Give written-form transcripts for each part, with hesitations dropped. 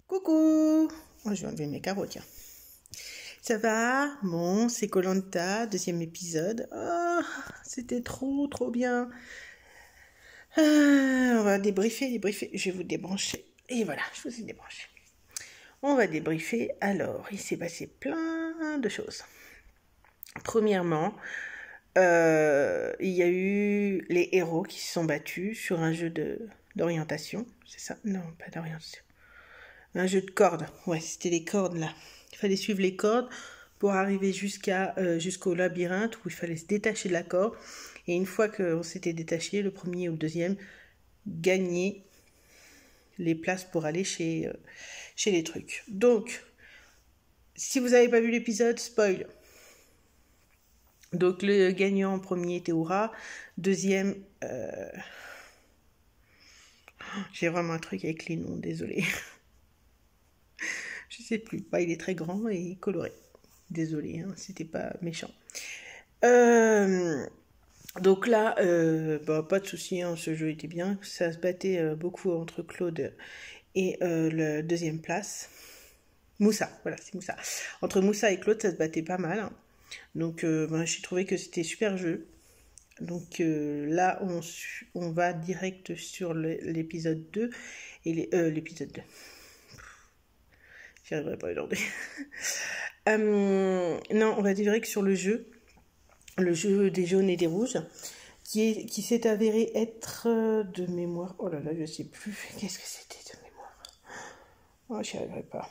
Coucou! Oh, je vais enlever mes carreaux, tiens. Ça va? Bon, c'est koh Lanta, deuxième épisode. Oh, c'était trop bien. On va débriefer. Je vais vous débrancher. Et voilà, je vous ai débranché. On va débriefer. Alors, il s'est passé plein de choses. Premièrement, il y a eu les héros qui se sont battus sur un jeu d'orientation. C'est ça? Non, pas d'orientation. Un jeu de cordes. Ouais, c'était les cordes là. Il fallait suivre les cordes pour arriver jusqu'au labyrinthe où il fallait se détacher de la corde. Et une fois qu'on s'était détaché, le premier ou le deuxième gagnait les places pour aller chez les trucs. Donc, si vous n'avez pas vu l'épisode, spoil. Donc, le gagnant premier était Aura. Deuxième... J'ai vraiment un truc avec les noms, désolé. Je sais plus. Bah, il est très grand et coloré. Désolé, hein, c'était pas méchant. Donc là, pas de souci, hein, ce jeu était bien. Ça se battait beaucoup entre Claude et la deuxième place. Moussa, voilà, c'est Moussa. Entre Moussa et Claude, ça se battait pas mal. Hein. Donc j'ai trouvé que c'était super jeu. Donc là, on va direct sur l'épisode 2. Et l'épisode 2. J'y arriverai pas aujourd'hui. Non, on va direct sur le jeu des jaunes et des rouges, qui s'est avéré être de mémoire. Oh là là, je sais plus. Qu'est-ce que c'était de mémoire? Oh, j'y arriverai pas.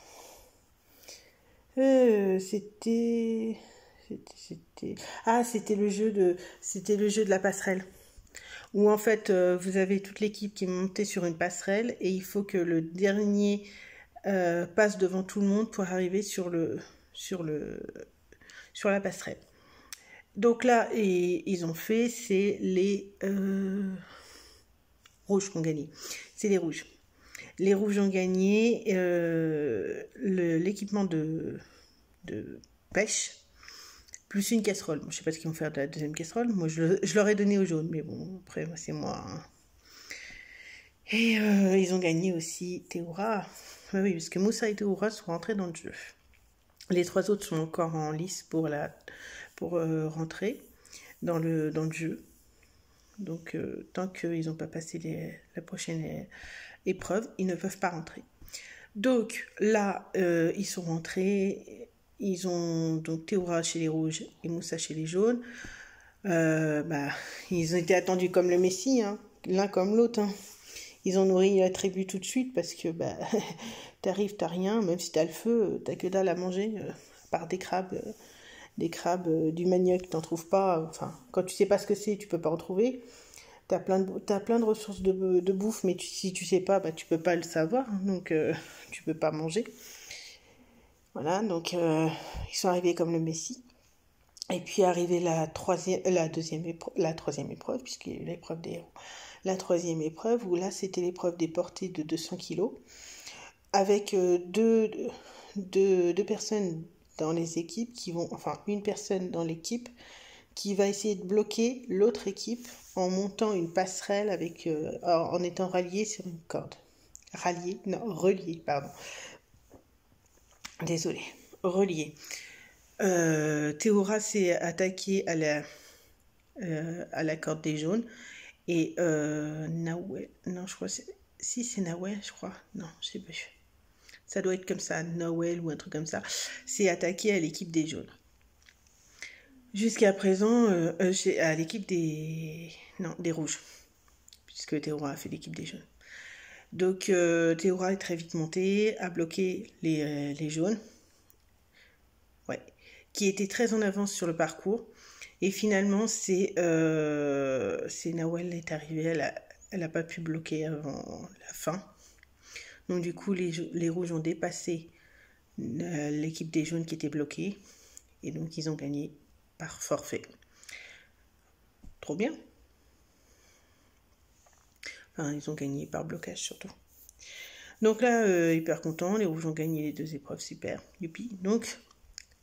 C'était le jeu de la passerelle. Où en fait, vous avez toute l'équipe qui est montée sur une passerelle et il faut que le dernier passe devant tout le monde pour arriver sur la passerelle. Donc là, ils ont fait, c'est les rouges qui ont gagné. C'est les rouges. Les rouges ont gagné l'équipement de pêche, plus une casserole. Bon, je ne sais pas ce qu'ils vont faire de la deuxième casserole. Moi, je leur ai donné aux jaunes, mais bon, après, c'est moi. Hein. Et ils ont gagné aussi Théoura. Oui, parce que Moussa et Théoura sont rentrés dans le jeu. Les trois autres sont encore en lice pour rentrer dans le jeu. Donc, tant qu'ils n'ont pas passé la prochaine épreuve, ils ne peuvent pas rentrer. Donc, là, ils sont rentrés. Ils ont donc Théoura chez les rouges et Moussa chez les jaunes. Ils ont été attendus comme le Messie, hein, l'un comme l'autre. Hein. Ils ont nourri la tribu tout de suite parce que t'arrives, t'as rien, même si t'as le feu, t'as que dalle à manger, à part des crabes, du manioc, t'en trouves pas. Enfin, quand tu sais pas ce que c'est, tu peux pas en trouver. T'as plein de ressources de bouffe, mais si tu sais pas, tu peux pas le savoir, donc tu peux pas manger. Voilà, donc ils sont arrivés comme le Messie. Et puis arrivée la troisième épreuve, puisqu'il y a eu l'épreuve des héros. La troisième épreuve, où là c'était l'épreuve des portées de 200 kg, avec deux personnes dans les équipes une personne dans l'équipe qui va essayer de bloquer l'autre équipe en montant une passerelle en étant rallié sur une corde. Relié, pardon. Désolée, relié. Théoura s'est attaqué à la corde des jaunes et Nawel, non je crois c'est Nawel je crois, non je sais plus, ça doit être comme ça, Nawel ou un truc comme ça, s'est attaqué à l'équipe des jaunes. Jusqu'à présent à l'équipe des rouges, puisque Théoura a fait l'équipe des jaunes. Donc Théoura est très vite montée, a bloqué les jaunes, qui était très en avance sur le parcours. Et finalement, c'est Nawel est arrivée, elle n'a pas pu bloquer avant la fin. Donc du coup, les rouges ont dépassé l'équipe des jaunes qui était bloquée. Et donc, ils ont gagné par forfait. Trop bien. Enfin, ils ont gagné par blocage surtout. Donc là, hyper content, les rouges ont gagné les deux épreuves, super, youpi. Donc,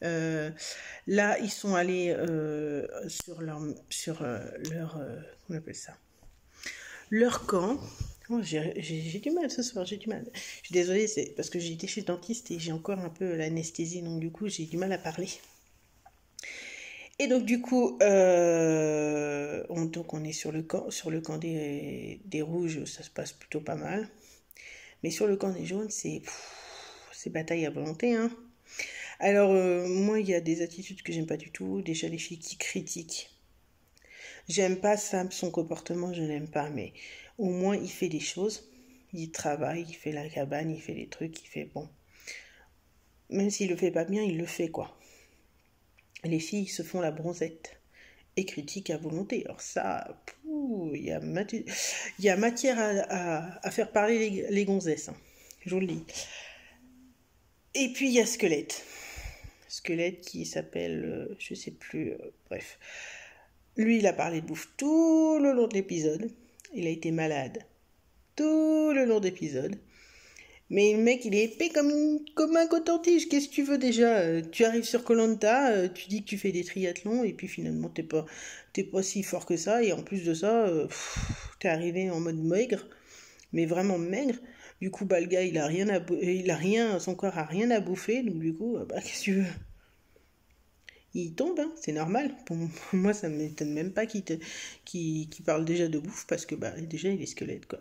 là, ils sont allés sur leur comment on appelle ça, leur camp. franchement, j'ai du mal ce soir, j'ai du mal. Je suis désolée, c'est parce que j'ai été chez le dentiste et j'ai encore un peu l'anesthésie, donc du coup, j'ai du mal à parler. Et donc du coup, on est sur le camp des rouges, ça se passe plutôt pas mal. Mais sur le camp des jaunes, c'est bataille à volonté, hein. Alors, moi, il y a des attitudes que j'aime pas du tout. Déjà, les filles qui critiquent. J'aime pas ça, son comportement, je n'aime pas, mais au moins, il fait des choses. Il travaille, il fait la cabane, il fait les trucs, il fait bon. Même s'il le fait pas bien, il le fait, quoi. Les filles se font la bronzette et critiquent à volonté. Alors ça, il y a matière à faire parler les gonzesses, hein. Je vous le dis. Et puis, il y a Squelette. Squelette qui s'appelle, je sais plus, bref. Lui, il a parlé de bouffe tout le long de l'épisode. Il a été malade tout le long de l'épisode. Mais le mec, il est épais comme un coton-tige. Qu'est-ce que tu veux déjà? Tu arrives sur koh tu dis que tu fais des triathlons, et puis finalement, t'es pas si fort que ça. Et en plus de ça, t'es arrivé en mode maigre, mais vraiment maigre. Du coup, bah, le gars, son corps a rien à bouffer. Donc du coup, bah, qu'est-ce que tu veux? Il tombe, hein, c'est normal. Pour moi, ça ne m'étonne même pas qu'il parle déjà de bouffe, parce que bah, déjà, il est squelette, quoi.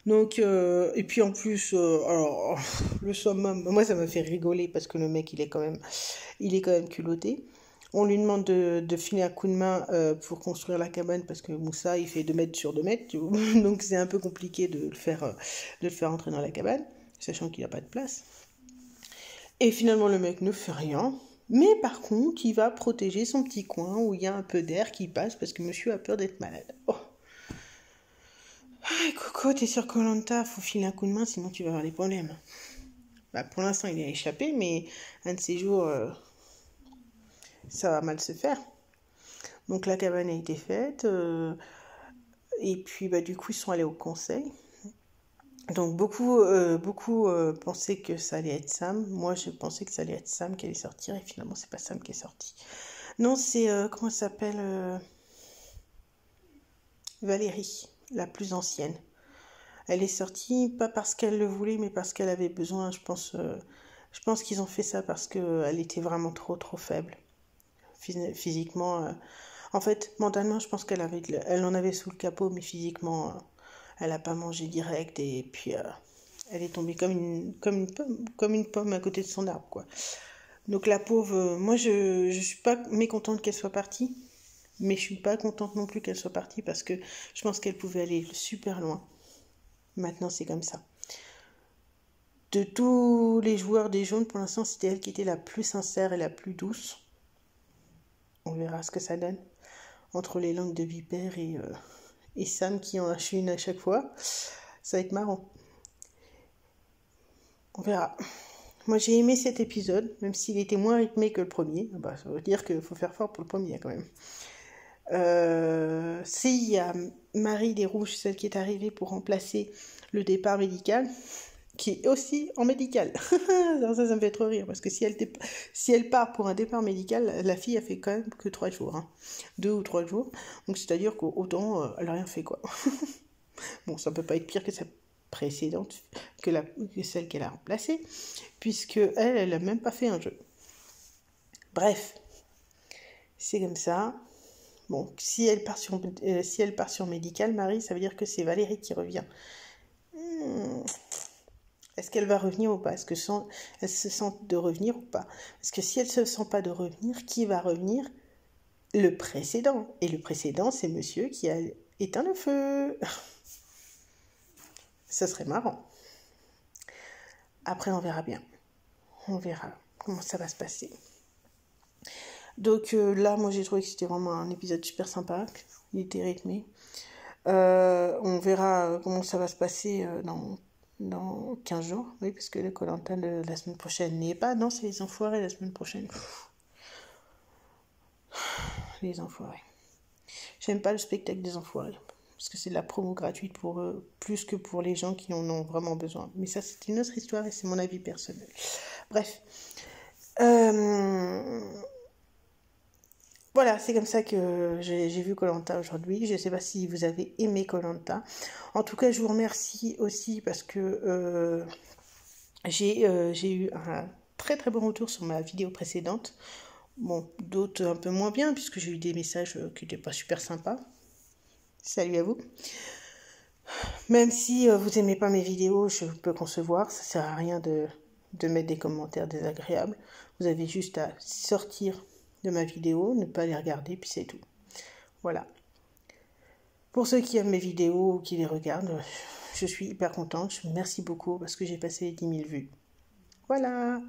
Donc, et puis en plus, alors, le summum, moi ça m'a fait rigoler parce que le mec il est quand même culotté. On lui demande de filer un coup de main pour construire la cabane parce que Moussa il fait 2 mètres sur 2 mètres, tu vois. Donc c'est un peu compliqué de le faire entrer dans la cabane, sachant qu'il n'a pas de place. Et finalement le mec ne fait rien. Mais par contre, il va protéger son petit coin où il y a un peu d'air qui passe parce que monsieur a peur d'être malade. Oh. Ah, Coco, t'es sur koh faut filer un coup de main, sinon tu vas avoir des problèmes. Bah, pour l'instant, il a échappé, mais un de ces jours, ça va mal se faire. Donc la cabane a été faite, et puis bah, du coup, ils sont allés au conseil. Donc beaucoup pensaient que ça allait être Sam. Moi, je pensais que ça allait être Sam qui allait sortir, et finalement, c'est pas Sam qui est sorti. Non, c'est, comment ça s'appelle Valérie, la plus ancienne. Elle est sortie pas parce qu'elle le voulait, mais parce qu'elle avait besoin. Je pense qu'ils ont fait ça parce qu'elle était vraiment trop faible. Physiquement. En fait, mentalement, je pense elle en avait sous le capot, mais physiquement, elle n'a pas mangé direct. Et puis, elle est tombée comme une pomme à côté de son arbre, quoi. Donc la pauvre, moi je suis pas mécontente qu'elle soit partie, mais je suis pas contente non plus qu'elle soit partie parce que je pense qu'elle pouvait aller super loin. Maintenant, c'est comme ça. De tous les joueurs des jaunes, pour l'instant, c'était elle qui était la plus sincère et la plus douce. On verra ce que ça donne. Entre les langues de vipère et Sam qui en lâche une à chaque fois. Ça va être marrant. On verra. Moi, j'ai aimé cet épisode, même s'il était moins rythmé que le premier. Bah, ça veut dire qu'il faut faire fort pour le premier, quand même. Il y a Marie des Rouges, celle qui est arrivée pour remplacer le départ médical, qui est aussi en médical. Alors ça me fait trop rire, parce que si elle part pour un départ médical, la fille a fait quand même que 3 jours. Hein. 2 ou 3 jours. Donc c'est-à-dire qu'autant, elle n'a rien fait, quoi. Bon, ça peut pas être pire que sa précédente, que celle qu'elle a remplacée, puisque elle a même pas fait un jeu. Bref, c'est comme ça. Bon, si elle part sur médical, Marie, ça veut dire que c'est Valérie qui revient. Est-ce qu'elle va revenir ou pas? Est-ce elle se sent de revenir ou pas? Parce que si elle se sent pas de revenir, qui va revenir? Le précédent. Et le précédent, c'est monsieur qui a éteint le feu. Ça serait marrant. Après, on verra bien. On verra comment ça va se passer. Donc là, moi, j'ai trouvé que c'était vraiment un épisode super sympa. Il était rythmé. On verra comment ça va se passer dans 15 jours. Oui, parce que le koh-lanta de la semaine prochaine n'est pas. Non, c'est les enfoirés la semaine prochaine. Les enfoirés. J'aime pas le spectacle des enfoirés. Parce que c'est de la promo gratuite pour eux, plus que pour les gens qui en ont vraiment besoin. Mais ça, c'est une autre histoire et c'est mon avis personnel. Bref. Voilà, c'est comme ça que j'ai vu koh aujourd'hui. Je ne sais pas si vous avez aimé koh. En tout cas, je vous remercie aussi parce que j'ai eu un très très bon retour sur ma vidéo précédente. Bon, d'autres un peu moins bien puisque j'ai eu des messages qui n'étaient pas super sympas. Salut à vous. Même si vous aimez pas mes vidéos, je peux concevoir. Ça sert à rien de mettre des commentaires désagréables. Vous avez juste à sortir de ma vidéo, ne pas les regarder, puis c'est tout. Voilà. Pour ceux qui aiment mes vidéos ou qui les regardent, je suis hyper contente. Merci beaucoup parce que j'ai passé les 10 000 vues. Voilà.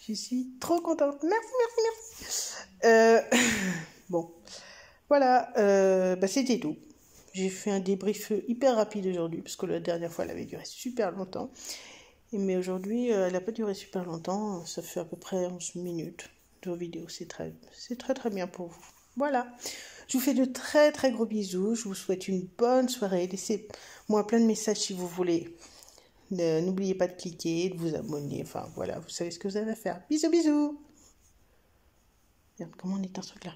Je suis trop contente. Merci. Bon. Voilà. C'était tout. J'ai fait un débrief hyper rapide aujourd'hui parce que la dernière fois, elle avait duré super longtemps. Mais aujourd'hui, elle n'a pas duré super longtemps. Ça fait à peu près 11 minutes de vidéo. C'est très très bien pour vous. Voilà. Je vous fais de très très gros bisous. Je vous souhaite une bonne soirée. Laissez-moi plein de messages si vous voulez. N'oubliez pas de cliquer, de vous abonner. Enfin voilà, vous savez ce que vous avez à faire. Bisous bisous. Merde, comment on éteint ce truc là?